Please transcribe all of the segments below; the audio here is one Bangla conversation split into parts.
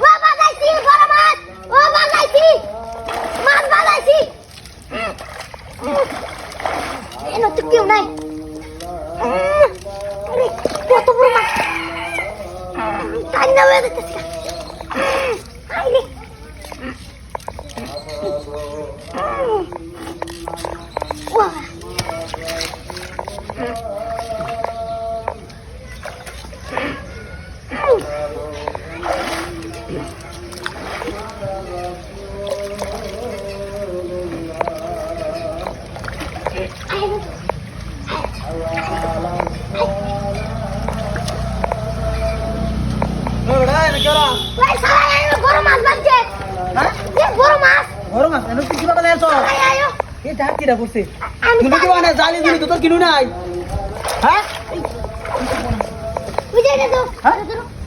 ও বাজাইছি বড় মাছ ও বাজাইছি মাছ বাজাইছি এনো তো কেউ নাই আরে কত বড় মাছ কান্না হয়ে যাচ্ছে আইলে ওয়া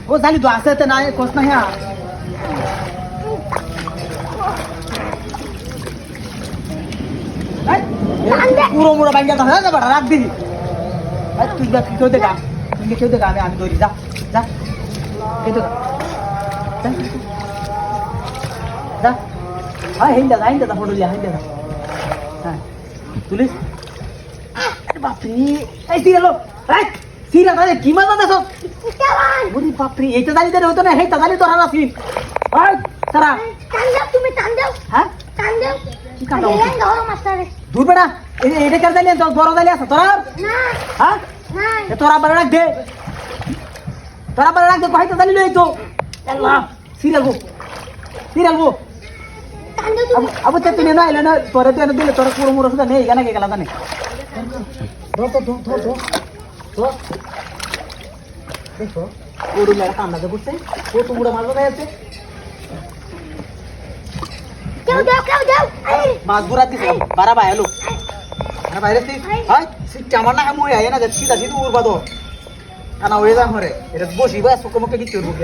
ও জানি তো আছে না কোস না হ্যাঁ পুরো মোড়া ভাঙ্গা তো হ্যাঁ বড় রাখ দিলি তুই কেউ দেখা তুমি কেউ দেখা আমি ধরি যা যা কেউ দেখা যা হ্যাঁ হিন্দা ফটো লিয়া হিন্দা হ্যাঁ তুলিস বাপরে এই সিরিয়াল রাইট সিরিয়াল আরে কি মজা দেখো বুড়ি বাপরে এইটা জানি দেন হতো না হেটা জানি তো হারা সিন ওই সারা টান দাও হ্যাঁ টান দাও কি কাম দাও বড় মাছটারে দূর বেটা এটা কার জানি তো বড় জালি আছে তোরা না হ্যাঁ না এ তোরা বড় রাখ দে তোরা বড় রাখ দে কইতা জানি লই তো আল্লাহ সিরিয়াল গো টান দাও তুমি अब তুমি না এলে না তোরে তো এনে দিলে তোর পুরো মুরো সুদা নেই গানা কে গেলা জানে ধর দেখো ওরু লাগা কান্না দে বুঝছে ও তো মুড়া মারলো যাচ্ছে কেউ দাও মাছ বুড়া দিছে বারা ভাই হলো আরে বাইরে তুই হাই সিট আমার না মই আয় না যে সিধা সিধু উড়বা দো কানা হয়ে যা মরে এটা বসিবা সুকো মুখে কি করব কি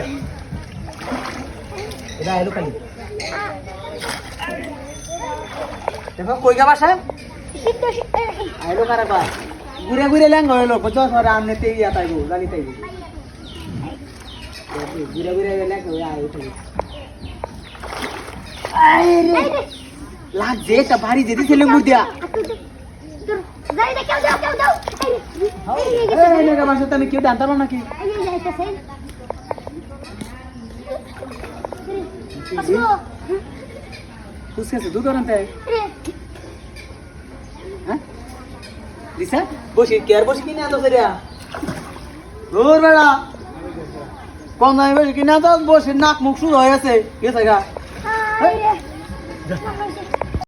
এটা এলো খালি দেখো কই গা বাসা আইলো কারা বা ঘুরে ল্যাং হইলো বুঝছো সরে আমনে তেই আতাইবো জানি তাইবো ঘুরে ল্যাং হই আই উঠে আরে লাগ যে তা ভারী যেদি ছেলে মুদিয়া যাই দে কেউ দাও এই নে বাসা তুমি কেউ জানতা না নাকি এই যাইতাছে আসো कुछ कैसे दूध और अंत है हाँ दिशा बोशी केयर बोशी किन्हें आता फिर यार दूर बेटा कौन नहीं बोशी किन्हें आता बोशी नाक मुख शुद्ध हो ऐसे ये सगा हाय